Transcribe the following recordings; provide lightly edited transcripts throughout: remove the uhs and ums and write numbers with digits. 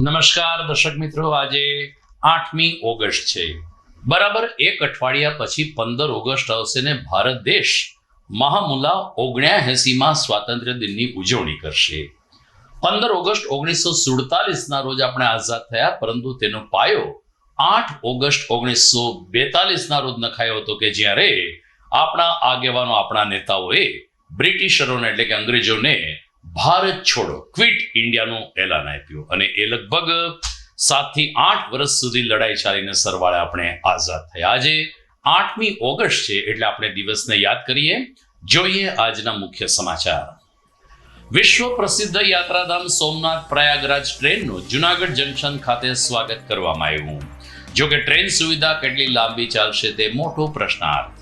નમસ્કાર દર્શક મિત્રો, આજે 8મી ઓગસ્ટ છે. બરાબર એક અઠવાડિયા પછી 15 ઓગસ્ટ આવશે ને ભારત દેશ મહામુલા 79માં સ્વાતંત્ર્ય દિનની ઉજવણી કરશે. 15 ઓગસ્ટ 1947ના રોજ આપણે આઝાદ થયા, પરંતુ તેનો પાયો 8 ઓગસ્ટ 1942ના રોજ નખાયો હતો કે જ્યારે આપણા આગેવાનો, આપણા નેતાઓએ બ્રિટિશરોને એટલે કે અંગ્રેજોને ભારત છોડો, ક્વિટ ઇન્ડિયાનું એલાન આપ્યું અને એ લગભગ 7 થી 8 વર્ષ સુધી લડાઈ ચાલીને સરવાળે આપણે આઝાદ થયા. આજે 8મી ઓગસ્ટ છે એટલે આપણે દિવસને યાદ કરીએ. જોઈએ આજના મુખ્ય સમાચાર. વિશ્વ પ્રસિદ્ધ યાત્રાધામ સોમનાથ પ્રયાગરાજ ટ્રેનનું જુનાગઢ જંકશન ખાતે સ્વાગત કરવામાં આવ્યું. જો કે ટ્રેન સુવિધા કેટલી લાંબી ચાલશે તે મોટો પ્રશ્નાર્થ.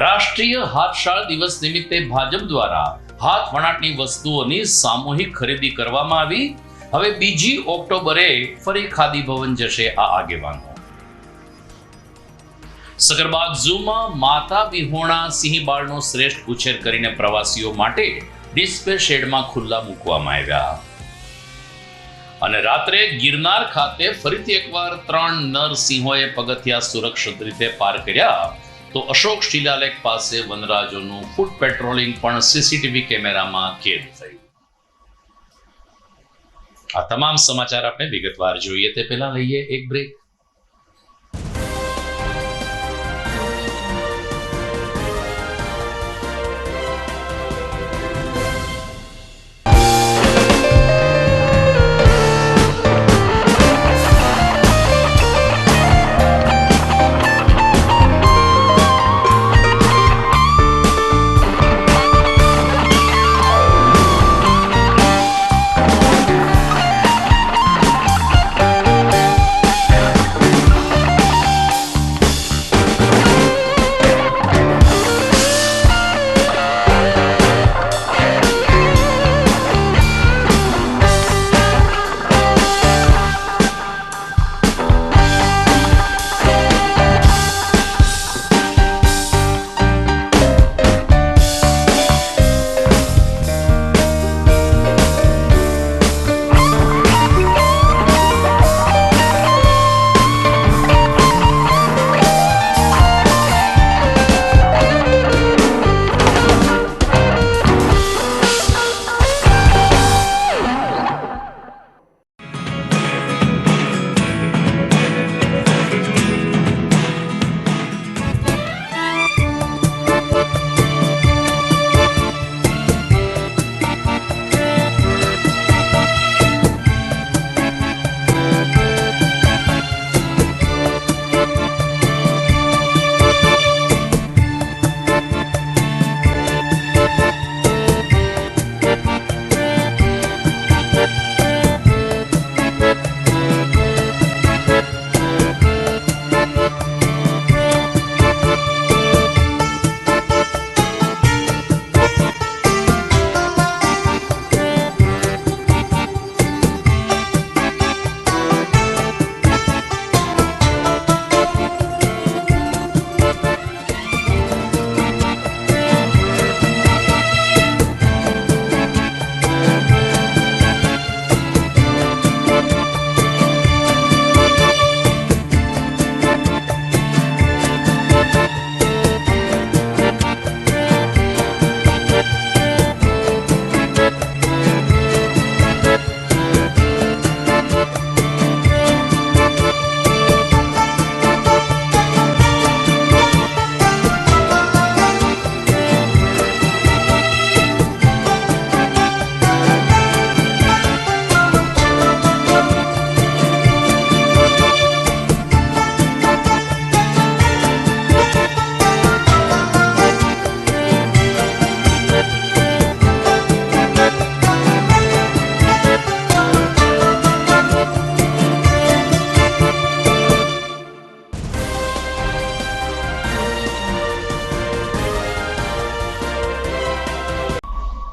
રાષ્ટ્રીય હાથશાળ દિવસ નિમિત્તે ભાજપ દ્વારા હાથ વણાટની વસ્તુઓની સામૂહિક ખરીદી કરવામાં આવી. હવે 2 ઓક્ટોબરે ફરી ખાદી ભવન જશે આ આગેવાનો. સગરબાગ ઝૂમાં માતા વિહોણા સિંહ બાળનો શ્રેષ્ઠ ઉછેર કરીને પ્રવાસીઓ માટે ડિસ્પ્લે શેડમાં ખુલ્લા મૂકવામાં આવ્યા. અને રાત્રે ગિરનાર ખાતે ફરીથી એકવાર 3 નર સિંહોએ પગથિયા સુરક્ષિત રીતે પાર કર્યા. તો અશોક શિલાલેખ પાસે વનરાજોનું ફૂટ પેટ્રોલિંગ પણ સીસીટીવી કેમેરામાં કેદ થયું. આ તમામ સમાચાર આપણે વિગતવાર જોઈએ તે પહેલા લઈએ એક બ્રેક.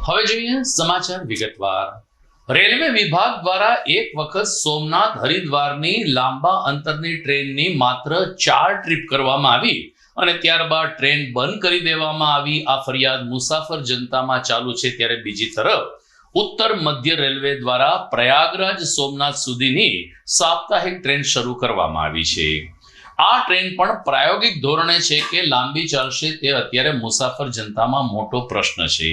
હવે જોઈએ સમાચાર વિગતવાર. રેલવે વિભાગ દ્વારા એક વખત સોમનાથ હરિદ્વારની લાંબા અંતરની ટ્રેનની માત્ર 4 ટ્રીપ કરવામાં આવી અને ત્યારબાદ ટ્રેન બંધ કરી દેવામાં આવી. આ ફરિયાદ મુસાફર જનતામાં ચાલુ છે. ત્યારે બીજી તરફ ઉત્તર મધ્ય રેલવે દ્વારા પ્રયાગરાજ સોમનાથ સુધીની સાપ્તાહિક ટ્રેન શરૂ કરવામાં આવી છે. આ ટ્રેન પણ પ્રાયોગિક ધોરણે છે કે લાંબી ચાલશે તે અત્યારે મુસાફર જનતામાં મોટો પ્રશ્ન છે.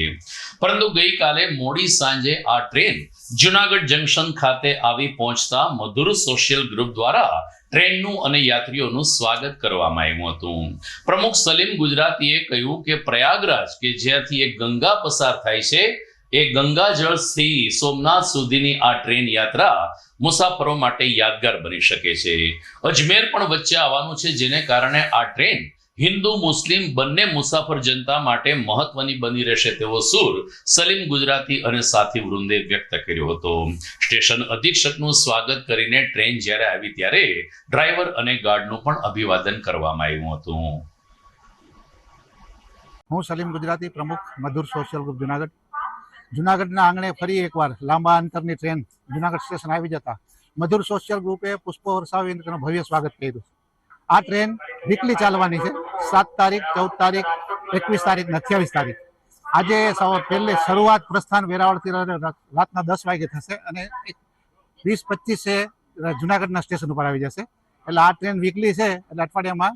પરંતુ ગઈકાલે મોડી સાંજે આ ટ્રેન જુનાગઢ જંકશન ખાતે આવી પહોંચતા મધુર સોશિયલ ગ્રુપ દ્વારા ટ્રેનનું અને યાત્રીઓનું સ્વાગત કરવામાં આવ્યું હતું. પ્રમુખ સલીમ ગુજરાતીએ કહ્યું કે પ્રયાગરાજ કે જ્યાંથી એક ગંગા પસાર થાય છે એ ગંગાજળથી સોમનાથ સુધીની આ ટ્રેન યાત્રા મુસાફરો માટે યાદગાર બની શકે છે. અજમેર પણ વચ્ચે આવવાનું છે, જેને કારણે આ ટ્રેન હિન્દુ મુસ્લિમ બંને મુસાફર જનતા માટે મહત્વની બની રહેશે તેવો સૂર સલીમ ગુજરાતી અને સાથી વૃંદે વ્યક્ત કર્યો હતો. સ્ટેશન અધિક્ષકનું સ્વાગત કરીને ટ્રેન જ્યારે આવી ત્યારે ડ્રાઈવર અને ગાર્ડનું પણ અભિવાદન કરવામાં આવ્યું હતું. હું સલીમ ગુજરાતી, પ્રમુખ મધુર સોશિયલ ગ્રુપ જુનાગઢ. જુનાગઢના આંગણે ફરી એકવાર લાંબા અંતરની ટ્રેન જુનાગઢ સ્ટેશન આવી જતા મધુર સોશિયલ ગ્રુપે પુષ્પો વરસાવી તેનું ભવ્ય સ્વાગત કર્યું. આ ટ્રેન વીકલી ચાલવાની છે. 7 તારીખ, 14 તારીખ, 21 તારીખ, 28 તારીખ. આજે પહેલે શરૂઆત પ્રસ્થાન વેરાવળથી રાતના 10 વાગે થશે અને 20-25 જુનાગઢના સ્ટેશન ઉપર આવી જશે. એટલે આ ટ્રેન વીકલી છે, એટલે અઠવાડિયામાં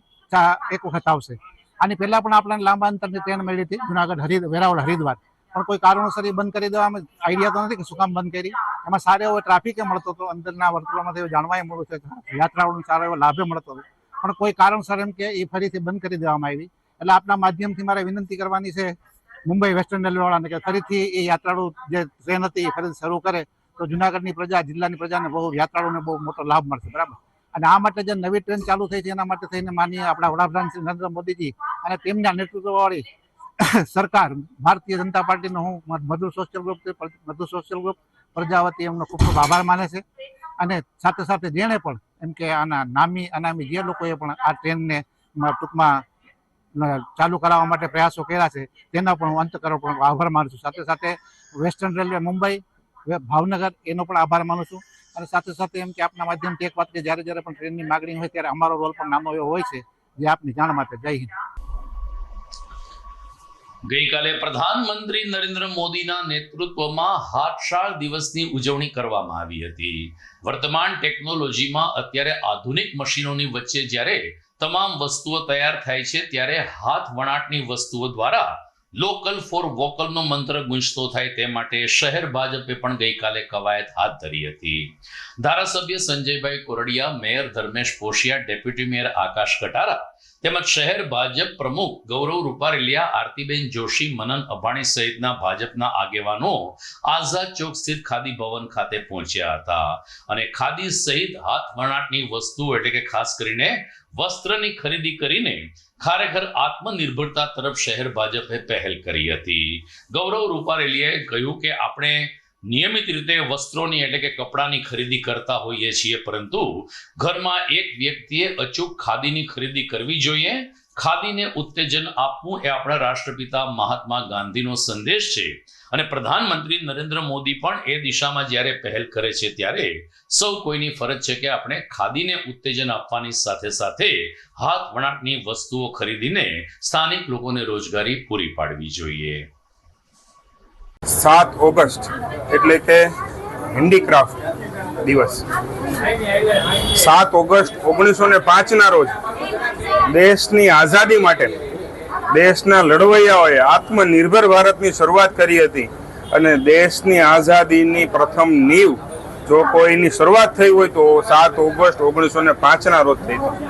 એક વખત આવશે. આની પહેલા પણ આપણને લાંબા અંતરની ટ્રેન મળી હતી જુનાગઢ વેરાવળ હરિદ્વાર, પણ કોઈ કારણોસર બંધ કરી દેવામાં આઈડિયા તો નથી કે શું કામ બંધ કરી. એમાં સારો એવો ટ્રાફિકે મળતો હતો, અંદરના વર્તુળોમાંથી એવું જાણવા મળ્યું છે, યાત્રાળુઓને સારો એવો લાભે મળતો હતો, પણ કોઈ કારણસર એમ કે એ ફરીથી બંધ કરી દેવામાં આવી. એટલે આપના માધ્યમથી મારે વિનંતી કરવાની છે મુંબઈ વેસ્ટર્ન રેલવેવાળાને કે ફરીથી એ યાત્રાળુ જે ટ્રેન હતી એ ફરીથી શરૂ કરે તો જુનાગઢની પ્રજા, જિલ્લાની પ્રજાને યાત્રાળુઓને બહુ મોટો લાભ મળશે. બરાબર. અને આ માટે જે નવી ટ્રેન ચાલુ થઈ છે એના માટે થઈને માનીય આપણા વડાપ્રધાન શ્રી નરેન્દ્ર મોદીજી અને તેમના નેતૃત્વવાળી સરકાર ભારતીય જનતા પાર્ટીનો હું મધુર સોશિયલ ગ્રુપ પ્રજાવતી એમનો ખૂબ ખૂબ આભાર માને છે. અને સાથે સાથે જેણે પણ એમ કે આના નામી અનામી જે લોકોએ પણ આ ટ્રેનને ટૂંકમાં ચાલુ કરાવવા માટે પ્રયાસો કર્યા છે તેના પણ હું અંતઃકરણપૂર્વક આભાર માનું છું. સાથે સાથે વેસ્ટર્ન રેલવે મુંબઈ, ભાવનગર એનો પણ આભાર માનું છું. અને સાથે સાથે એમ કે આપના માધ્યમથી એક વાત કે જ્યારે પણ ટ્રેનની માગણી હોય ત્યારે અમારો રોલ પણ નાનો એવો હોય છે, જે આપની જાણ માટે. જય હિન્દ. ગઈકાલે પ્રધાનમંત્રી નરેન્દ્ર મોદીના નેતૃત્વમાં હાથશાળ દિવસની ઉજવણી કરવામાં આવી હતી. વર્તમાન ટેકનોલોજીમાં અત્યારે આધુનિક મશીનોની વચ્ચે જ્યારે તમામ વસ્તુઓ તૈયાર થાય છે ત્યારે હાથ વણાટની વસ્તુઓ દ્વારા લોકલ ફોર વોકલનો મંત્ર ગુંજતો થાય તે માટે શહેર ભાજપે પણ ગઈકાલે કવાયત હાથ ધરી હતી. ધારાસભ્ય સંજયભાઈ Kordia, mayor Dharmesh પોશિયા, deputy mayor આકાશ કટારા તેમજ શહેર ભાજપ પ્રમુખ ગૌરવ રૂપારેલિયા, આરતીબેન જોશી, મનન અભાણી સહિતના ભાજપના આગેવાનો આઝાદ ચોક સ્થિત ખાદી ભવન ખાતે પહોંચ્યા હતા અને ખાદી સહિત હાથ વણાટની વસ્તુઓ એટલે કે ખાસ કરીને વસ્ત્રની ખરીદી કરીને ખરેખર આત્મનિર્ભરતા તરફ શહેર ભાજપે પહેલ કરી હતી. ગૌરવ રૂપારેલિયાએ કહ્યું કે આપણે નિયમિત રીતે વસ્ત્રોની એટલે કે કપડાની ખરીદી કરતા હોઈએ છીએ, પરંતુ ઘરમાં એક વ્યક્તિએ અચૂક ખાદીની ખરીદી કરવી જોઈએ. ખાદીને ઉત્તેજન આપવું એ આપણા રાષ્ટ્રપિતા મહાત્મા ગાંધીનો સંદેશ છે અને પ્રધાનમંત્રી નરેન્દ્ર મોદી પણ એ દિશામાં જ્યારે પહેલ કરે છે ત્યારે સૌ કોઈની ફરજ છે કે આપણે ખાદીને ઉત્તેજન આપવાની સાથે સાથે હાથ વણાટની વસ્તુઓ ખરીદીને સ્થાનિક લોકોને રોજગારી પૂરી પાડવી જોઈએ. 7 ઓગસ્ટ એટલે કે હેન્ડીક્રાફ્ટ દિવસ. 7 ઓગસ્ટ 1905ના રોજ દેશની આઝાદી માટે દેશના લડવૈયાઓએ આત્મનિર્ભર ભારતની શરૂઆત કરી હતી અને દેશની આઝાદીની પ્રથમ નીવ જો કોઈની શરૂઆત થઈ હોય તો 7 ઓગસ્ટ 1905ના રોજ થઈ હતી.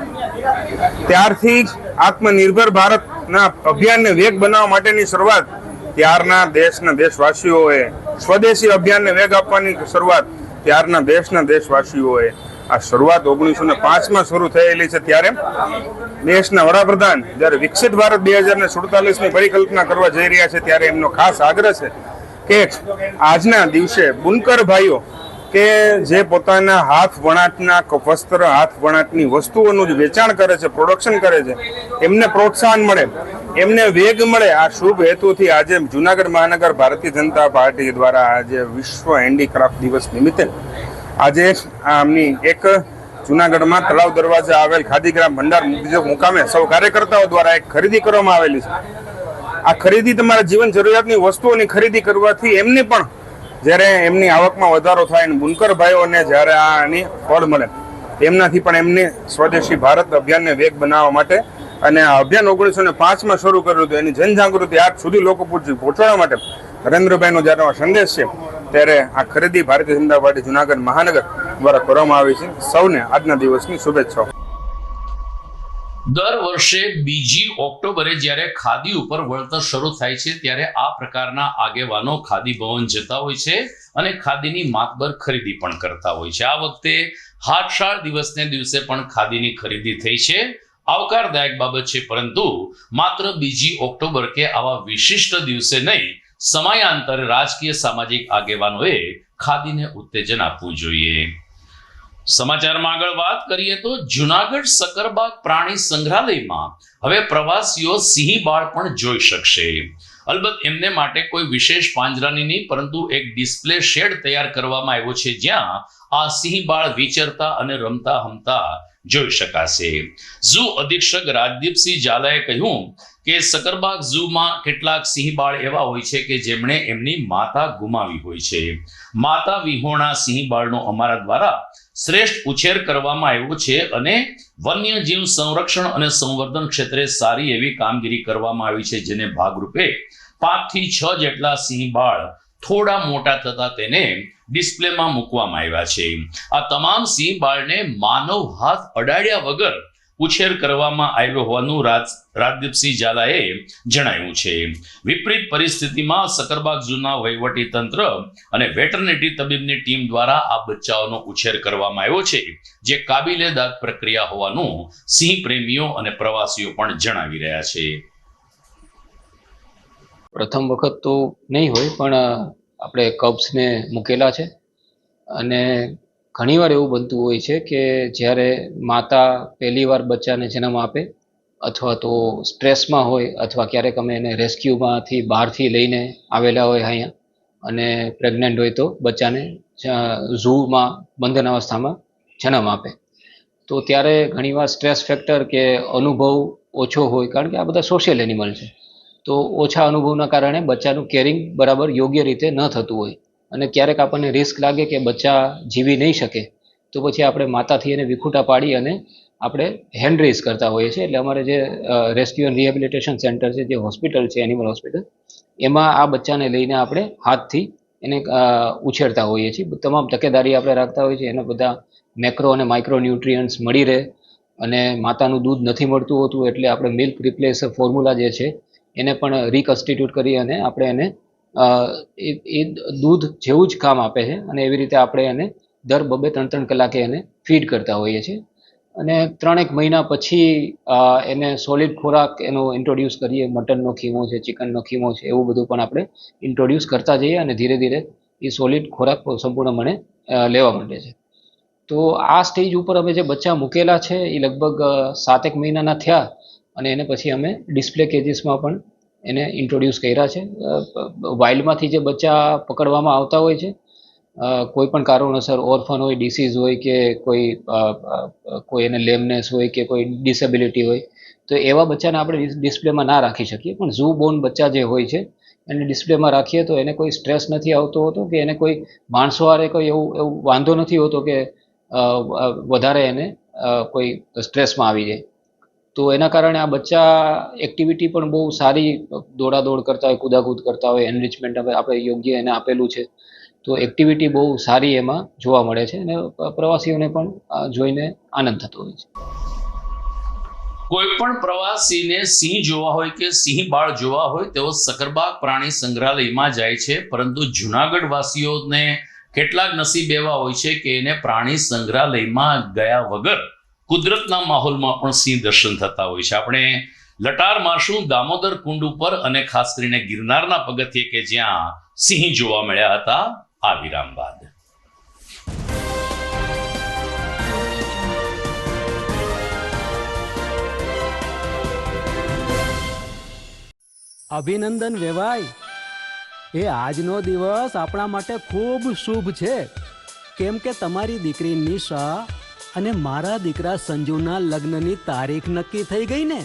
ત્યારથી જ આત્મનિર્ભર ભારતના અભિયાનને વેગ બનાવવા માટેની શરૂઆત ત્યારના દેશના દેશવાસીઓએ, સ્વદેશી અભિયાનને વેગ આપવાની શરૂઆત ત્યારના દેશના દેશવાસીઓએ. આ શરૂઆત 1905માં શરૂ થયેલી છે. ત્યારે દેશના વડાપ્રધાન જ્યારે વિકસિત ભારત 2047ની પરિકલ્પના કરવા જઈ રહ્યા છે ત્યારે એમનો ખાસ આગ્રહ છે કે આજના દિવસે બુનકર ભાઈઓ કે જે પોતાના હાથ વણાટના વસ્ત્ર, હાથ વણાટની વસ્તુઓનું જે વેચાણ કરે છે, પ્રોડક્શન કરે છે, એમને પ્રોત્સાહન મળે, એમને વેગ મળે. આ શુભ હેતુથી આજે જુનાગઢ મહાનગર ભારતીય જનતા પાર્ટી દ્વારા આજે વિશ્વ હેન્ડીક્રાફ્ટ દિવસ નિમિત્તે આજે આમની એક જુનાગઢમાં તળાવ દરવાજા આવેલ ખાદીગ્રામ ભંડાર મુકામે સૌ કાર્યકર્તાઓ દ્વારા એક ખરીદી કરવામાં આવેલી છે. આ ખરીદી તમારા જીવન જરૂરિયાતની વસ્તુઓની ખરીદી કરવાથી એમને પણ જ્યારે એમની આવકમાં વધારો થાય અને બુનકર ભાઈઓને જ્યારે આની ફળ મળે એમનાથી પણ એમની સ્વદેશી ભારત અભિયાનને વેગ બનાવવા માટે અને આ અભિયાન 1905માં શરૂ કર્યું હતું, એની જનજાગૃતિ આજ સુધી લોકો સુધી પહોંચાડવા માટે નરેન્દ્રભાઈનો જ્યારે આ સંદેશ છે ત્યારે આ ખરીદી ભારતીય જનતા પાર્ટી જુનાગઢ મહાનગર દ્વારા કરવામાં આવી છે. સૌને આજના દિવસની શુભેચ્છાઓ. દર વર્ષે 2 ઓક્ટોબરે જ્યારે ખાદી ઉપર વળતર શરૂ થાય છે ત્યારે આ પ્રકારના આગેવાનો ખાદી ભવન જતા હોય છે અને ખાદીની માતબર ખરીદી પણ કરતા હોય છે. આ વખતે હાથશાળ દિવસને દિવસે પણ ખાદીની ખરીદી થઈ છે. આવકારદાયક બાબત છે, પરંતુ માત્ર 2 ઓક્ટોબર કે આવા વિશિષ્ટ દિવસે નહીં, સમયાંતરે રાજકીય સામાજિક આગેવાનોએ ખાદીને ઉત્તેજન આપવું જોઈએ. સમાચારમાં આગળ વાત કરીએ તો જુનાગઢ સકરબાગ પ્રાણી સંગ્રહાલયમાં હવે પ્રવાસીઓ સિંહ બાળ પણ જોઈ શકશે. અલબત્ત એમને માટે કોઈ વિશેષ પાંજરાની નહીં, પરંતુ એક ડિસ્પ્લે શેડ તૈયાર કરવામાં આવ્યો છે જ્યાં આ સિંહ બાળ વિચરતા અને રમતા હમતા જોઈ શકાશે. ઝૂ અધિક્ષક રાજદીપસિંહ ઝાલાએ કહ્યું કે સકરબાગ ઝૂમાં કેટલાક સિંહ બાળ એવા હોય છે કે જેમણે એમની માતા ગુમાવી હોય છે. માતા વિહોણા સિંહ બાળનો અમારા દ્વારા શ્રેષ્ઠ ઉછેર કરવામાં આવ્યો છે અને વન્યજીવ સંરક્ષણ અને સંવર્ધન ક્ષેત્રે સારી એવી કામગીરી કરવામાં આવી છે, જેને ભાગરૂપે 5 થી 6 જેટલા સિંહ બાળ થોડા મોટા થતા તેને ડિસ્પ્લેમાં મૂકવામાં આવ્યા છે. આ તમામ સિંહ બાળને માનવ હાથ અડાડ્યા વગર ઉછેર કરવામાં આવ્યો હોવાનું રાજદીપસિંહ ઝાલાએ જણાવ્યું છે. વિપરીત પરિસ્થિતિમાં સકરબાગ ઝૂના વહીવટી તંત્ર અને વેટરનરી તબીબની ટીમ દ્વારા આ બચ્ચાઓનો ઉછેર કરવામાં આવ્યો છે, જે કાબિલેદાદ પ્રક્રિયા હોવાનું સિંહ પ્રેમીઓ અને પ્રવાસીઓ પણ જણાવી રહ્યા છે. પ્રથમ વખત તો નહીં હોય, પણ આપણે કબ્સને મૂકેલા છે અને ઘણીવાર એવું બનતું હોય છે કે જ્યારે માતા પહેલીવાર બચ્ચાને જન્મ આપે અથવા તો સ્ટ્રેસમાં હોય અથવા ક્યારેક અમે એને રેસ્ક્યુમાંથી બહારથી લઈને આવેલા હોય અહીંયા અને પ્રેગ્નન્ટ હોય તો બચ્ચાને ઝૂમાં બંધન અવસ્થામાં જન્મ આપે, તો ત્યારે ઘણીવાર સ્ટ્રેસ ફેક્ટર કે અનુભવ ઓછો હોય, કારણ કે આ બધા સોશિયલ એનિમલ છે, તો ઓછા અનુભવના કારણે બચ્ચાનું કેરિંગ બરાબર યોગ્ય રીતે ન થતું હોય અને ક્યારેક આપણને રિસ્ક લાગે કે બચ્ચા જીવી નહીં શકે, તો પછી આપણે માતાથી એને વિખૂટા પાડી અને આપણે હેન્ડ રેઝ કરતા હોઈએ છીએ. એટલે અમારે જે રેસ્ક્યુ એન્ડ રિહેબિલિટેશન સેન્ટર છે, જે હોસ્પિટલ છે એનિમલ હોસ્પિટલ, એમાં આ બચ્ચાને લઈને આપણે હાથથી એને ઉછેરતા હોઈએ છીએ. તમામ તકેદારી આપણે રાખતા હોઈએ છીએ, એને બધા મેક્રો અને માઇક્રો ન્યુટ્રિયન્ટ્સ મળી રહે અને માતાનું દૂધ નથી મળતું હોતું, એટલે આપણે મિલ્ક રિપ્લેસર ફોર્મ્યુલા જે છે એને પણ રિકન્સ્ટિટ્યૂટ કરી અને આપણે એને એ દૂધ જેવું જ કામ આપે છે અને એવી રીતે આપણે એને દર 2-3 કલાકે એને ફીડ કરતા હોઈએ છીએ. અને 3 મહિના પછી એને સોલિડ ખોરાક એનો ઇન્ટ્રોડ્યુસ કરીએ. મટનનો ખીમો છે, ચિકનનો ખીમો છે, એવું બધું પણ આપણે ઇન્ટ્રોડ્યુસ કરતા જઈએ અને ધીરે ધીરે એ સોલિડ ખોરાક સંપૂર્ણપણે લેવા માંડે છે. તો આ સ્ટેજ ઉપર અમે જે બચ્ચા મૂકેલા છે એ લગભગ 7 મહિનાના થયા અને એને પછી અમે ડિસ્પ્લે કેજીસમાં પણ એને ઇન્ટ્રોડ્યુસ કર્યા છે. વાઇલ્ડમાંથી જે બચ્ચા પકડવામાં આવતા હોય છે, કોઈ પણ કારણોસર ઓર્ફન હોય, ડિસીઝ હોય કે કોઈ એને લેમનેસ હોય કે કોઈ ડિસેબિલિટી હોય, તો એવા બચ્ચાને આપણે ડિસ્પ્લેમાં ના રાખી શકીએ, પણ ઝૂ બોર્ન બચ્ચા જે હોય છે એને ડિસ્પ્લેમાં રાખીએ તો એને કોઈ સ્ટ્રેસ નથી આવતો હોતો કે એને કોઈ માણસો હારે કોઈ એવું વાંધો નથી હોતો કે વધારે એને કોઈ સ્ટ્રેસમાં આવી જાય. તો એના કારણે આ બચ્ચા એક્ટિવિટી પણ બહુ સારી, દોડાદોડ કરતા હોય, કૂદાકૂદ કરતા હોય, એનરિચમેન્ટ આપણે યોગ્ય એને આપેલું છે, તો એક્ટિવિટી બહુ સારી એમાં જોવા મળે છે અને પ્રવાસીઓને પણ જોઈને આનંદ થતો હોય છે. કોઈ પણ પ્રવાસીને સિંહ જોવા હોય કે સિંહ બાળ જોવા હોય તેઓ સકરબાગ પ્રાણી સંગ્રહાલયમાં જાય છે, પરંતુ જુનાગઢ વાસીઓને કેટલાક નસીબ એવા હોય છે કે એને પ્રાણી સંગ્રહાલયમાં ગયા વગર કુદરતના માહોલમાં પણ સિંહ દર્શન થતા હોય છે. આપણે લટાર મારશું દામોદર કુંડ ઉપર અને ખાસ કરીને ગિરનારના પગથિયે કે જ્યાં સિંહ જોવા મળ્યા હતા આ વિરામ બાદ. અભિનંદન વેવાઈ, એ આજનો દિવસ આપણા માટે ખૂબ શુભ છે, કેમ કે તમારી દીકરી નિશા અને મારા દીકરા સંજુના લગ્નની તારીખ નક્કી થઈ ગઈ ને.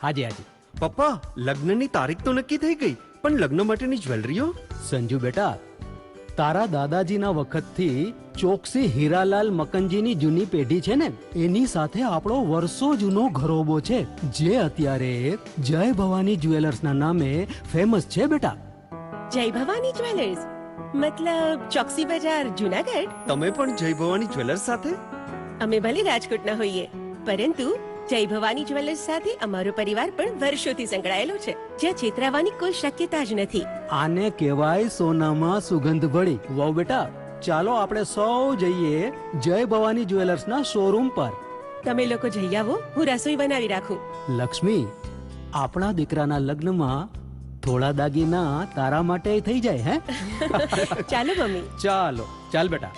હાજી હાજી પપ્પા, લગ્નની તારીખ તો નક્કી થઈ ગઈ, પણ લગ્ન માટેની જ્વેલરીઓ? સંજુ બેટા, તારા દાદાજીના વખતથી ચોકસી હીરાલાલ મકનજીની જૂની પેઢી છે ને, એની સાથે આપણો વર્ષો જૂનો ઘરોબો છે, જે અત્યારે જય ભવાની જ્વેલર્સના નામે ફેમસ છે બેટા. જય ભવાની જ્વેલર્સ મતલબ ચોકસી બજાર જુનાગઢ. તમે પણ જય ભવાની જ્વેલર્સ સાથે? અમે ભલે રાજકોટના હોઈએ, પરંતુ જય ભવાની જ્વેલર્સ સાથે અમારો પરિવાર પણ વર્ષોથી સંકળાયેલો છે, જ્યાં છેતરાવાની કોઈ શક્યતા જ નથી. આને કહેવાય સોનામાં સુગંધ ભળી. વાવ બેટા, ચાલો આપણે સૌ જઈએ જય ભવાની જ્વેલર્સના શોરૂમ પર. તમે લોકો જઈ આવો, હું રસોઈ બનાવી રાખું. લક્ષ્મી, આપણા દીકરાના લગ્નમાં થોડા દાગીના તારા માટે થઈ જાય હે. ચાલો મમ્મી. ચાલો ચાલ બેટા.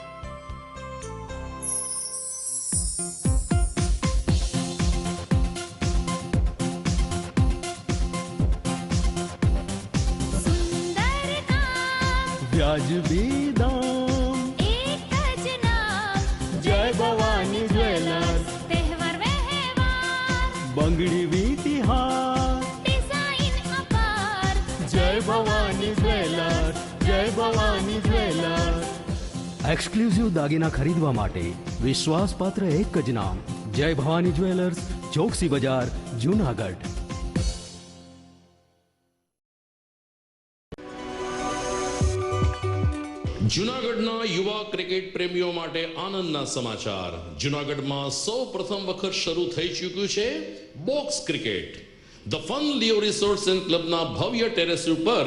વ્યાજબી દામ, એક જ નામ, જય ભવાની જ્વેલર્સ, તહેવાર વ્યવહાર, બંગડી વીટી હાર, ડિઝાઇન અપાર, જય ભવાની જ્વેલર્સ, જય ભવાની જ્વેલર્સ. એક્સક્લુઝિવ દાગીના ખરીદવા માટે વિશ્વાસપાત્ર એક જ નામ, જય ભવાની જ્વેલર્સ, ચોકસી બજાર, જુનાગઢ. જૂનાગઢના યુવા ક્રિકેટ પ્રેમીઓ માટે આનંદના સમાચાર. જૂનાગઢમાં સૌ પ્રથમ વખત શરૂ થઈ ચૂક્યું છે box cricket. The fun Leo resorts and ક્લબના ભવ્ય ટેરેસ ઉપર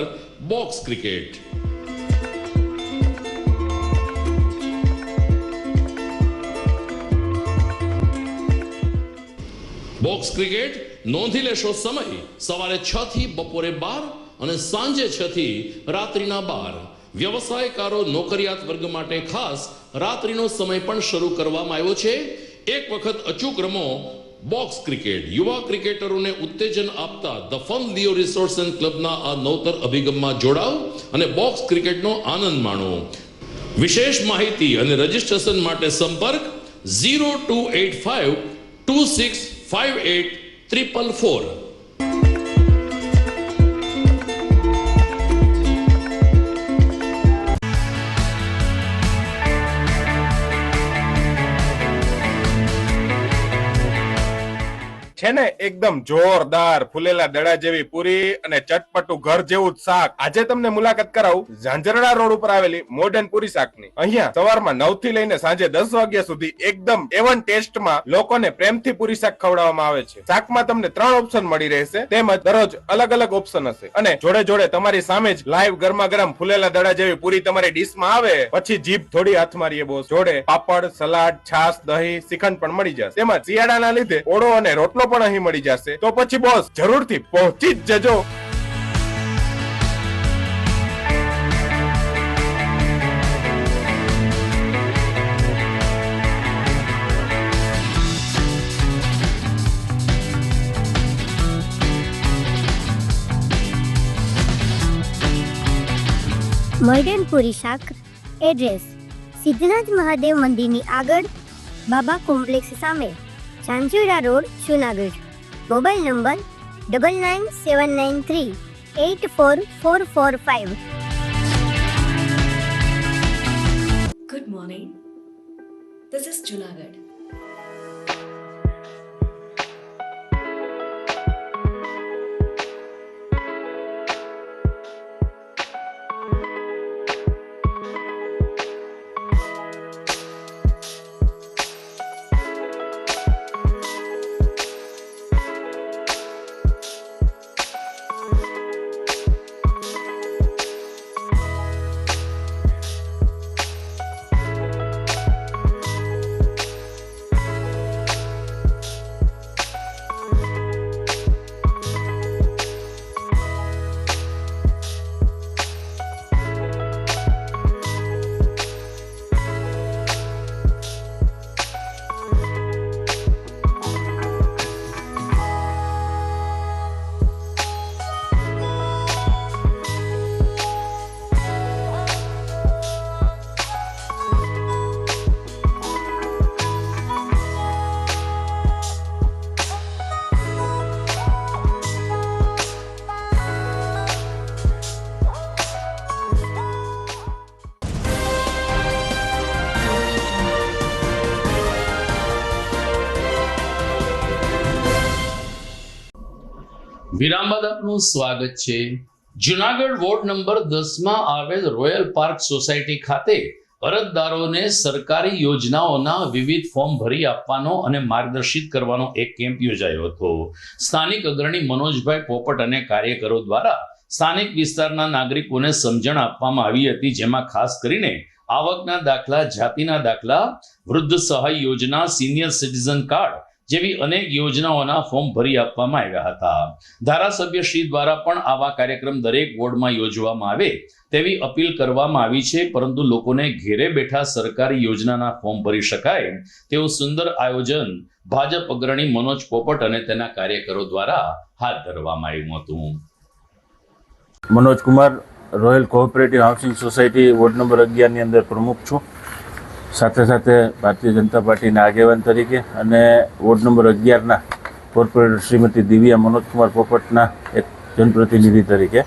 બોક્સ ક્રિકેટ. બોક્સ ક્રિકેટ નોંધી લેશો સમય સવારે 6 થી બપોરે 12 અને સાંજે 6 થી રાત્રિના 12. વ્યવસાયકારો નોકરિયાત વર્ગ માટે ખાસ રાત્રિનો સમય પણ શરૂ કરવામાં આવ્યો છે. એક વખત અચૂક રમો બોક્સ ક્રિકેટ. યુવા ક્રિકેટરોને ઉત્તેજન આપતા the fun Leo resorts and ક્લબના આ નવતર અભિગમમાં જોડાઓ અને બોક્સ ક્રિકેટનો આનંદ માણો. વિશેષ માહિતી અને રજીસ્ટ્રેશન માટે સંપર્ક 0285 2658 444. છે ને એકદમ જોરદાર ફૂલેલા દડા જેવી પૂરી અને ચટપટું ઘર જેવું જ શાક. આજે તમને મુલાકાત કરાવું ઝાંઝરડા રોડ ઉપર આવેલી મોડર્ન પૂરી શાકની. અહીંયા સવારમાં 9 થી લઈને સાંજે 10 વાગ્યા સુધી એકદમ એવન ટેસ્ટમાં લોકોને પ્રેમથી પૂરી શાક ખવડાવવામાં આવે છે. શાકમાં તમને 3 ઓપ્શન મળી રહેશે, તેમજ દરરોજ અલગ અલગ ઓપ્શન હશે, અને જોડે જોડે તમારી સામે જ લાઈવ ગરમા ગરમ ફૂલેલા દડા જેવી પૂરી તમારી ડીશમાં આવે પછી જીભ થોડી હાથ મારીએ બોસ. જોડે પાપડ, સલાડ, છાશ, દહીં, શ્રીખંડ પણ મળી જશે. તેમજ શિયાળાના લીધે ઓળો અને રોટલો પણ અહીં મળી જશે. તો પછી બોસ જરૂરથી પહોંચી જ જજો. મોડર્ન પૂરી શાક. એડ્રેસ સિદ્ધનાથ મહાદેવ મંદિરની આગળ, બાબા કોમ્પ્લેક્સ સામે, Zanzarda road, Junagadh. Mobile number 9979384445. Good morning. This is Junagadh. વિરામ બાદ આપનું સ્વાગત છે. જુનાગઢ વોર્ડ નંબર 10 માં આવેલ રોયલ પાર્ક સોસાયટી ખાતે અરજદારોને સરકારી યોજનાઓના વિવિધ ફોર્મ ભરી આપવાનો અને માર્ગદર્શિત કરવાનો એક કેમ્પ યોજાયો હતો. સ્થાનિક અગ્રણી મનોજભાઈ પોપટ અને કાર્યકરો દ્વારા સ્થાનિક વિસ્તારના નાગરિકોને સમજણ આપવામાં આવી હતી, જેમાં ખાસ કરીને આવકના દાખલા, જાતિના દાખલા, વૃદ્ધ સહાય યોજના, સિનિયર સિટીઝન કાર્ડ જેવી અનેક યોજનાઓના ફોર્મ ભરી આપવામાં આવ્યા હતા. ધારાસભ્ય શ્રી દ્વારા પણ આવા કાર્યક્રમ દરેક વોર્ડમાં યોજવામાં આવે તેવી અપીલ કરવામાં આવી છે, પરંતુ લોકોને ઘેરે બેઠા સરકારી યોજનાના ફોર્મ ભરી શકાય તેવું સુંદર આયોજન ભાજપ અગ્રણી મનોજ પોપટ અને તેના કાર્યકરો દ્વારા હાથ ધરવામાં આવ્યું હતું. Manoj Kumar, royal cooperative housing society ward number 11 ની અંદર પ્રમુખ છું. સાથે સાથે ભારતીય જનતા પાર્ટીના આગેવાન તરીકે અને વોર્ડ નંબર 11ના કોર્પોરેટર શ્રીમતી દિવ્યા મનોજકુમાર પોપટના એક જનપ્રતિનિધિ તરીકે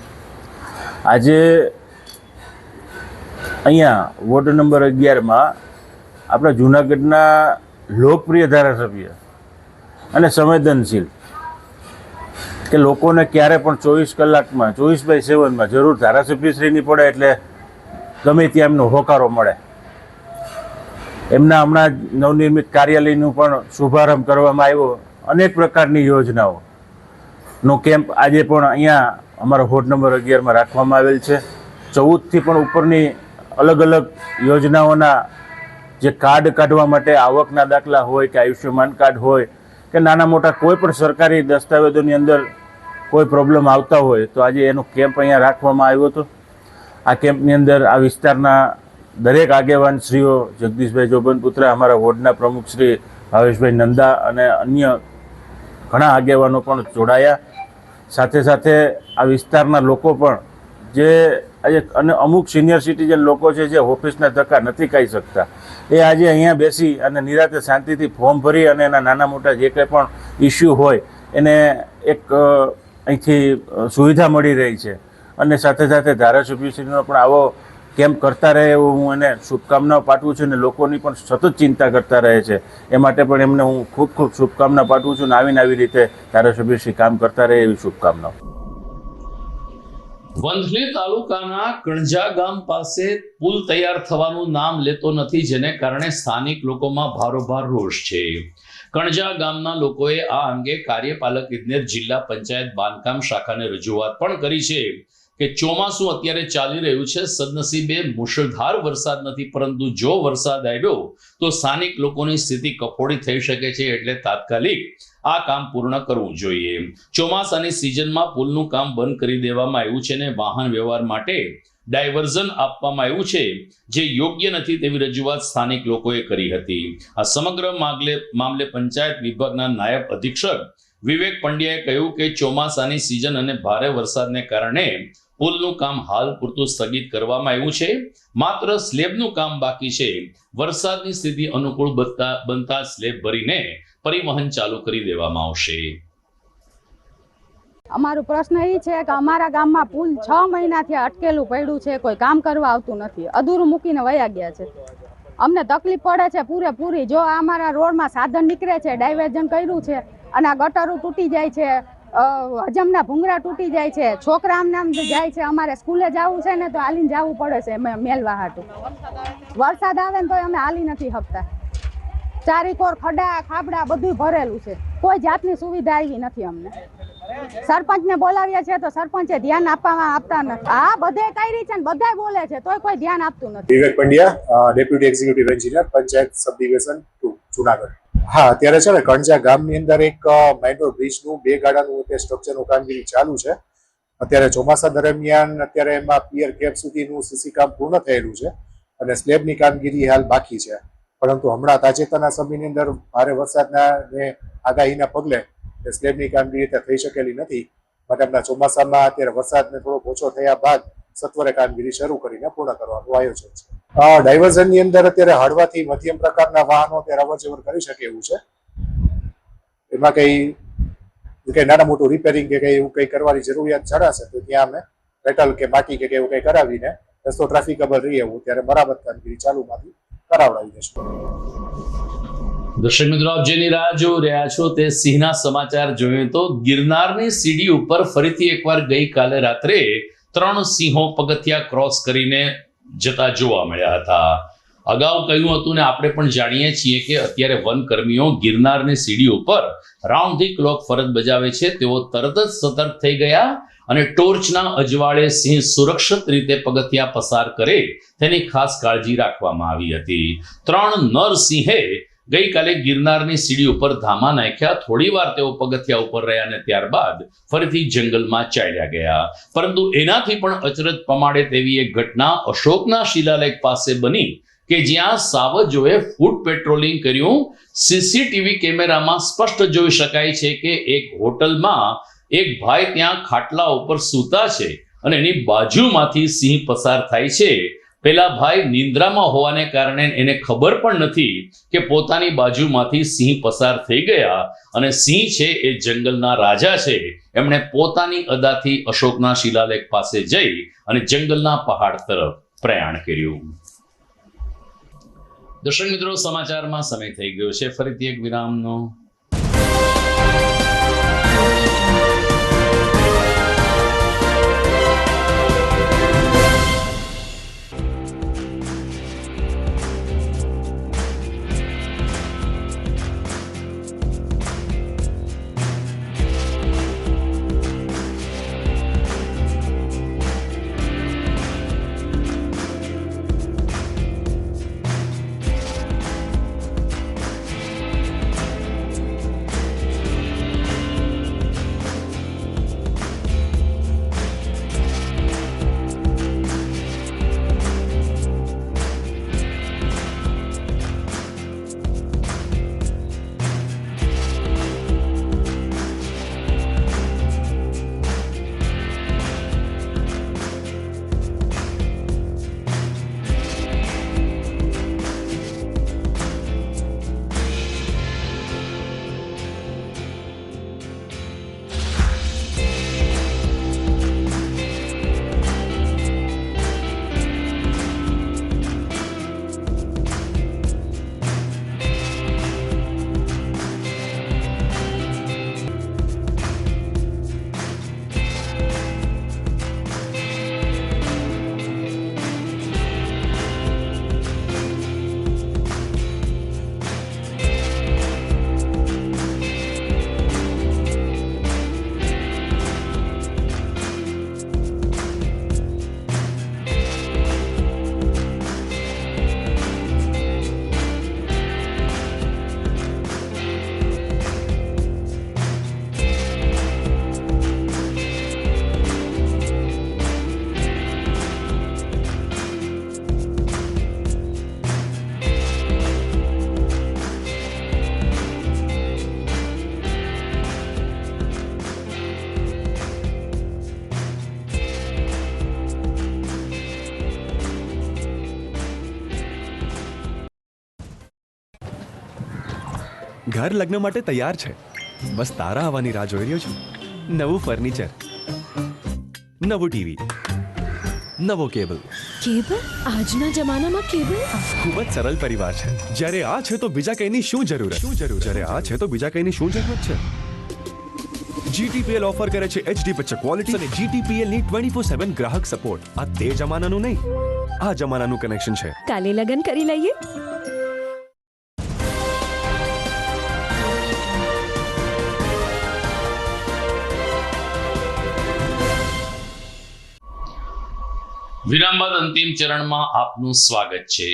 આજે અહીંયા વોર્ડ નંબર 11માં આપણા જૂનાગઢના લોકપ્રિય ધારાસભ્ય અને સંવેદનશીલ કે લોકોને ક્યારે પણ 24 કલાકમાં 24/7માં જરૂર ધારાસભ્યશ્રીની પડે એટલે ગમે ત્યાં એમનો હોકારો મળે. એમના હમણાં નવનિર્મિત કાર્યાલયનું પણ શુભારંભ કરવામાં આવ્યો. અનેક પ્રકારની યોજનાઓનો કેમ્પ આજે પણ અહીંયા અમારા વોર્ડ નંબર 11માં રાખવામાં આવેલ છે. 14થી પણ ઉપરની અલગ અલગ યોજનાઓના જે કાર્ડ કાઢવા માટે આવકના દાખલા હોય કે આયુષ્યમાન કાર્ડ હોય કે નાના મોટા કોઈ પણ સરકારી દસ્તાવેજોની અંદર કોઈ પ્રોબ્લેમ આવતા હોય તો આજે એનો કેમ્પ અહીંયા રાખવામાં આવ્યો હતો. આ કેમ્પની અંદર આ વિસ્તારના દરેક આગેવાન શ્રીઓ, જગદીશભાઈ જોબનપુત્રા, અમારા વોર્ડના પ્રમુખ શ્રી ભાવેશભાઈ નંદા અને અન્ય ઘણા આગેવાનો પણ જોડાયા. સાથે સાથે આ વિસ્તારના લોકો પણ જે આજે અને અમુક સિનિયર સિટીઝન લોકો છે જે ઓફિસના ધક્કા નથી ખાઈ શકતા, એ આજે અહીંયા બેસી અને નિરાતે શાંતિથી ફોર્મ ભરી અને એના નાના મોટા જે કંઈ પણ ઇસ્યુ હોય એને એક અહીંથી સુવિધા મળી રહી છે. અને સાથે સાથે ધારાસભ્યશ્રીનો પણ આવો કેમ્પ કરતા રહે એવું હું એને શુભકામનાઓ પાઠવું છું અને લોકોની પણ સતત ચિંતા કરતા રહે છે એ માટે પણ એમને હું ખૂબ ખૂબ શુભકામના પાઠવું છું અને આવી રીતે ધારાસભ્યશ્રી કામ કરતા રહે એવી શુભકામનાઓ. વંથલી તાલુકાના કણજા ગામ પાસે પુલ તૈયાર થવાનું નામ લેતો નથી, જેને કારણે સ્થાનિક લોકોમાં ભારોભાર રોષ છે. કણજા ગામના લોકોએ આ અંગે કાર્યપાલક ઇજનેર જિલ્લા પંચાયત બાંધકામ શાખાને રજૂઆત પણ કરી છે કે ચોમાસું અત્યારે ચાલી રહ્યું છે, સદનસીબે મુશળધાર વરસાદ નથી, પરંતુ જો વરસાદ આવ્યો તો સ્થાનિક લોકોની સ્થિતિ કફોડી થઈ શકે છે, એટલે તાત્કાલિક આ કામ પૂર્ણ કરવું જોઈએ. ચોમાસાની સિઝનમાં પુલનું કામ બંધ કરી દેવામાં આવ્યું છે અને વાહન વ્યવહાર માટે ડાયવર્ઝન આપવામાં આવ્યું છે, જે યોગ્ય નથી તેવી રજૂઆત સ્થાનિક લોકોએ કરી હતી. આ સમગ્ર મામલે પંચાયત વિભાગના નાયબ અધિક્ષક વિવેક પંડ્યાએ કહ્યું કે ચોમાસાની સિઝન અને ભારે વરસાદને કારણે પુલનું કામ હાલ પૂરતું સ્થગિત કરવામાં આવ્યું છે. માત્ર સ્લેબનું કામ બાકી છે. વરસાદની સ્થિતિ અનુકૂળ બનતા સ્લેબ ભરીને પરિવહન ચાલુ કરી દેવામાં આવશે. અમારો પ્રશ્ન એ છે કે અમારા ગામમાં પુલ 6 મહિનાથી અટકેલું પડ્યું છે, કોઈ કામ કરવા આવતું નથી, અધૂરું મૂકીને વયા ગયા છે. અમને તકલીફ પડે છે પૂરેપૂરી. જો અમારા રોડમાં સાધન નીકળે છે, ડાયવર્ઝન કર્યું છે અને આ ગટરો તૂટી જાય છે, હજમના ભૂંગરા તૂટી જાય છે, છોકરા આમ જાય છે, અમારે સ્કૂલે જવું છે ને તો હાલીને જવું પડે છે મેલવા હાટું. વરસાદ આવે ને તો અમે હાલી નથી શકતા. ચારીકોર ખડા ખાબડા બધું ભરેલું છે, કોઈ જાતની સુવિધા આવી નથી અમને. સરપંચને બોલાવ્યા છે તો સરપંચે ધ્યાન આપતા નથી. આ બધે કરી છે ને બધાય બોલે છે તોય કોઈ ધ્યાન આપતું નથી. Vivek Pandya, deputy executive engineer, panchayat sub division 2, Junagadh. હા, અત્યારે છે ને કણજા ગામની અંદર એક માઇનોર બ્રિજનું 2 ગાડાનું સ્ટ્રક્ચરનું કામગીરી ચાલુ છે. અત્યારે ચોમાસા દરમિયાન અત્યારે એમાં પિયર કેપ સુધીનું સીસી કામ પૂર્ણ થયેલું છે અને સ્લેબની કામગીરી હાલ બાકી છે. પરંતુ હમણાં તાજેતરના સમયની અંદર ભારે વરસાદના આગાહીના પગલે સ્લેબની કામગીરી થઈ શકેલી નથી. માટે હમણાં ચોમાસામાં અત્યારે વરસાદને થોડો ઓછો થયા બાદ સત્વરે કામગીરી શરૂ કરીને પૂર્ણ કરવાનું આયોજન છે. ડાયવર્ઝનની અંદર અત્યારે હળવાથી મધ્યમ પ્રકારના વાહનો અત્યારે અવરજવર કરી શકે એવું છે. એમાં કઈ નાના મોટું રિપેરિંગ કે કઈ એવું કઈ કરવાની જરૂરિયાત જણાશે તો ત્યાં અમે મેટલ કે માટી કે એવું કઈ કરાવીને રસ્તો ટ્રાફિકેબલ રહે એવું ત્યારે બરાબર કામગીરી ચાલુમાંથી કરાવડાવી દઈશું. દર્શક મિત્રો, આપ જેની રાહ જોઈ રહ્યા છો તે સિંહના સમાચાર જોઈએ તો ગિરનારની સીડી ઉપર ફરીથી એકવાર ગઈકાલે રાત્રે 3 સિંહો પગથિયા ક્રોસ કરીને જતા જોવા મળ્યા હતા. અગાઉ કહ્યું હતું ને આપણે પણ જાણીએ છીએ કે અત્યારે વનકર્મીઓ ગિરનારની સીડી ઉપર રાઉન્ડ ધી ક્લોક ફરજ બજાવે છે. તેઓ તરત જ સતર્ક થઈ ગયા અને ટોર્ચના અજવાળે સિંહ સુરક્ષિત રીતે પગથિયા પસાર કરે તેની ખાસ કાળજી રાખવામાં આવી હતી. 3 નર સિંહે ગઈકાલે ગિરનારની સીડી ઉપર ધામા નાખ્યા. થોડી વાર તેઓ પગથિયા ઉપર રહ્યા અને ત્યારબાદ ફરીથી જંગલમાં ચાલ્યા ગયા. પરંતુ એનાથી પણ અચરજ પમાડે તેવી એક ઘટના અશોકના શિલાલેખ પાસે બની કે જ્યાં સાવજોએ ફૂટ પેટ્રોલિંગ કર્યું. સીસીટીવી કેમેરામાં સ્પષ્ટ જોઈ શકાય છે કે એક હોટલમાં એક ભાઈ ત્યાં ખાટલા ઉપર સૂતા છે અને એની બાજુમાંથી સિંહ પસાર થાય છે. પેલા ભાઈ નિંદ્રામાં હોવાને કારણે એને ખબર પણ નથી કે પોતાની બાજુમાંથી સિંહ પસાર થઈ ગયા અને સિંહ છે એ જંગલના રાજા છે. એમણે પોતાની અદાથી અશોકના શિલાલેખ પાસે જઈ અને જંગલના પહાડ તરફ પ્રયાણ કર્યું. દર્શક મિત્રો, સમાચારમાં સમય થઈ ગયો છે ફરીથી એક વિરામનો. ઘર લગ્ન માટે તૈયાર છે. બસ તારા આવવાની રાહ જોઈ રહ્યો છું. નવું ફર્નિચર, નવું ટીવી, નવો કેબલ. કેબલ? આજના જમાનામાં કેબલ? ખૂબ જ સરળ પરિવાર છે. જ્યારે આ છે તો બીજા કઈની શું જરૂરત? જ્યારે આ છે તો બીજા કઈની શું જરૂરત છે? GTPL ઓફર કરે છે HD પિક્ચર ક્વોલિટી અને GTPL ની 24/7 ગ્રાહક સપોર્ટ. આ તે જમાનાનું નહીં, આ જમાનાનું કનેક્શન છે. કાલે લગન કરી લઈએ. વિરામ બાદ અંતિમ ચરણમાં આપનું સ્વાગત છે.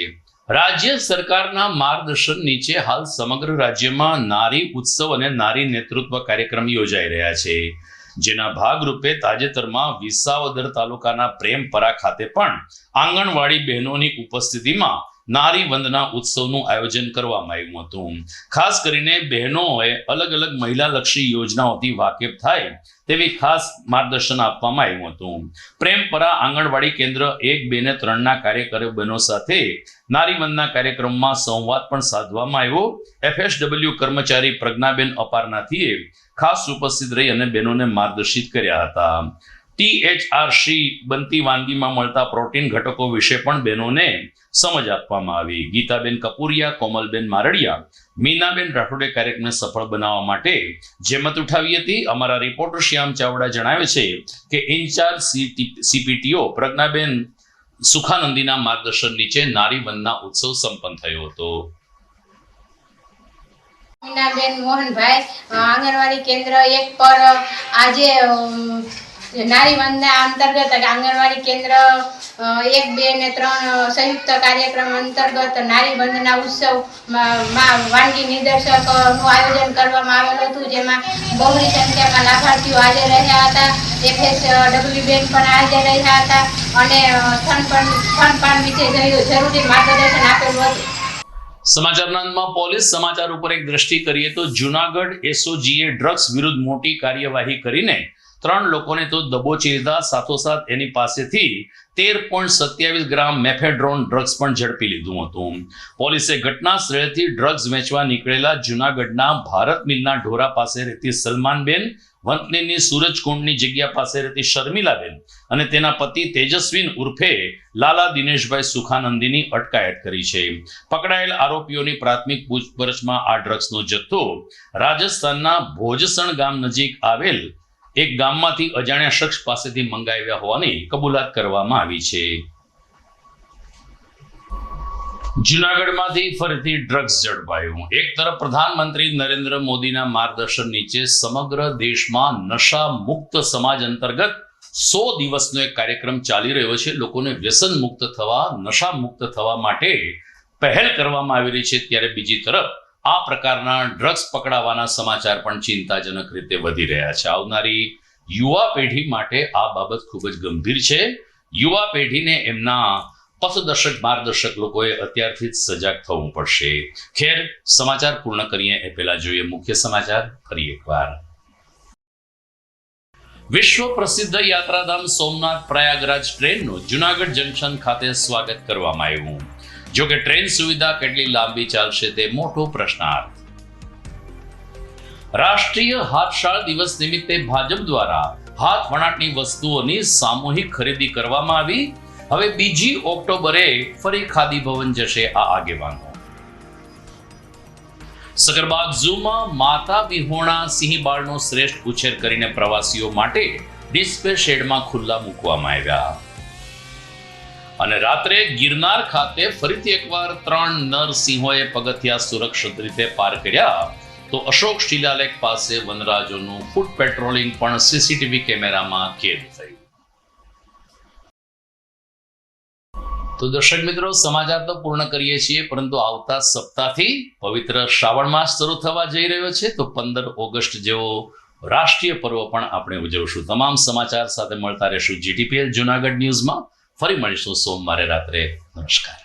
રાજ્ય સરકારના માર્ગદર્શન નીચે હાલ સમગ્ર રાજ્યમાં નારી ઉત્સવ અને નારી નેતૃત્વ કાર્યક્રમ યોજાઈ રહ્યા છે. જેના ભાગરૂપે તાજેતરમાં વિસાવદર તાલુકાના પ્રેમપરા ખાતે પણ આંગણવાડી બહેનોની ઉપસ્થિતિમાં નારી વંદના ઉત્સવનું આયોજન કરવામાં આવ્યું હતું. ખાસ કરીને બહેનોએ અલગ અલગ મહિલાલક્ષી યોજનાઓથી વાકેફ થાય તેવી ખાસ માર્ગદર્શન આપવામાં આવ્યું હતું. પ્રેમપરા આંગણવાડી કેન્દ્ર 1, 2 અને 3ના કાર્યકરો બહેનો સાથે નારી વંદના કાર્યક્રમમાં સંવાદ પણ સાધવામાં આવ્યો. FSW કર્મચારી પ્રજ્ઞાબેન અપારનાથીએ ખાસ ઉપસ્થિત રહી અને બહેનોને માર્ગદર્શિત કર્યા હતા. THRC બનતી વાનગીમાં મળતા પ્રોટીન ઘટકો વિશે પણ બહેનોને સમજ આપવામાં આવી. ગીતાબેન કપૂરિયા, કોમલબેન મારડિયા, મીનાબેન રાઠોડે કાર્યક્રમને સફળ બનાવવા માટે જહેમત ઉઠાવી હતી. અમારા રિપોર્ટર શ્યામ ચાવડા જણાવે છે કે ઇન્ચાર્જ CPTO પ્રજ્ઞાબેન સુખાનંદીના માર્ગદર્શન નીચે નારી વંદના ઉત્સવ સંપન્ન થયો હતો. મીનાબેન મોહનભાઈ આંગણવાડી કેન્દ્ર 1 પર આજે નારી વંદના અંતર્ગત આંગણવાડી કેન્દ્ર 1, 2 ને 3 સંયુક્ત કાર્યક્રમ અંતર્ગત નારી વંદના ઉત્સવ વાનગી નિદર્શકનું આયોજન કરવામાં આવેલું હતું, જેમાં બહોળી સંખ્યામાં લાભાર્થીઓ હાજર રહ્યા હતા. FSW બેન પણ હાજર રહ્યા હતા અને સ્તનપાન વિશે જરૂરી માર્ગદર્શન આપેલું હતું. સમાચારના અંતમાં પોલીસ સમાચાર ઉપર એક દ્રષ્ટિ કરીએ તો જૂનાગઢ SOGએ ડ્રગ્સ વિરુદ્ધ મોટી કાર્યવાહી કરીને 3 લોકોને તો દબોચી લીધા. સાથોસાથ એની પાસેથી 13.27 ગ્રામ મેફેડ્રોન ડ્રગ્સ પણ ઝડપી લીધું હતું. પોલીસે ઘટના સ્થળેથી ડ્રગ્સ વેચવા નીકળેલા જૂનાગઢના ભારત મિલના ઢોરા પાસે રહેતી સલમાનબેન, વંથલીની સૂરજકુંડની જગ્યા પાસે રહેતી શર્મિલાબેન અને તેના પતિ તેજસ્વીન ઉર્ફે લાલા દિનેશભાઈ સુખાનંદીની અટકાયત કરી છે. પકડાયેલ આરોપીઓની પ્રાથમિક પૂછપરછમાં આ ડ્રગ્સનો જથ્થો રાજસ્થાનના ભોજસણ ગામ નજીક આવેલ એક ગામમાંથી અજાણ્યા શખ્સ પાસેથી મંગાવ્યા હોવાની કબૂલાત કરવામાં આવી છે. જૂનાગઢમાંથી ફરીથી ડ્રગ્સ ઝડપાયું. એક તરફ પ્રધાનમંત્રી નરેન્દ્ર મોદીના માર્ગદર્શન નીચે સમગ્ર દેશમાં નશા મુક્ત સમાજ અંતર્ગત 100 દિવસનો એક કાર્યક્રમ ચાલી રહ્યો છે. લોકોને વ્યસન મુક્ત થવા, નશા મુક્ત થવા માટે પહેલ કરવામાં આવી રહી છે. ત્યારે બીજી તરફ આ પ્રકારના ડ્રગ્સ પકડાવાના સમાચાર પણ ચિંતાજનક રીતે વધી રહ્યા છે. આવનારી યુવા પેઢી માટે આ બાબત ખૂબ જ ગંભીર છે. યુવા પેઢીને એમના પથદર્શક માર્ગદર્શક લોકોએ અત્યારથી જ સજાગ થવું પડશે. ખેર, સમાચાર પૂર્ણ કરીએ એ પહેલા જોઈએ મુખ્ય સમાચાર ફરી એકવાર. વિશ્વ પ્રસિદ્ધ યાત્રાધામ સોમનાથ પ્રયાગરાજ ટ્રેનનું જૂનાગઢ જંકશન ખાતે સ્વાગત કરવામાં આવ્યું. જો કે ટ્રેન સુવિધા કેટલી લાંબી ચાલશે તે મોટો પ્રશ્નાર્થ. રાષ્ટ્રીય હાથશાળ દિવસ નિમિત્તે ભાજપ દ્વારા હાથ વણાટની વસ્તુઓની સામૂહિક ખરીદી કરવામાં આવી. હવે 2 ઓક્ટોબરે ફરી ખાદી ભવન જશે આ આગેવાનો. સકરબાગ ઝૂમાં માતા વિહોણા સિંહ બાળનો શ્રેષ્ઠ ઉછેર કરીને પ્રવાસીઓ માટે ડિસ્પ્લે શેડમાં ખુલ્લા મૂકવામાં આવ્યા. અને રાત્રે ગિરનાર ખાતે ફરીથી એકવાર 3 નર સિંહોએ પગથિયા સુરક્ષિત રીતે પાર કર્યા. તો અશોક શિલાલેખ પાસે વનરાજોનું ફૂટ પેટ્રોલિંગ પણ CCTV કેમેરામાં કેદ થયું. તો દર્શક મિત્રો, સમાચાર તો પૂર્ણ કરીએ છીએ, પરંતુ આવતા સપ્તાહથી પવિત્ર શ્રાવણ માસ શરૂ થવા જઈ રહ્યો છે. તો 15 ઓગસ્ટ જેવો રાષ્ટ્રીય પર્વ પણ આપણે ઉજવશું. તમામ સમાચાર સાથે મળતા રહેશું GTPL જૂનાગઢ ન્યૂઝમાં. ફરી મળીશું સોમવારે રાત્રે. નમસ્કાર.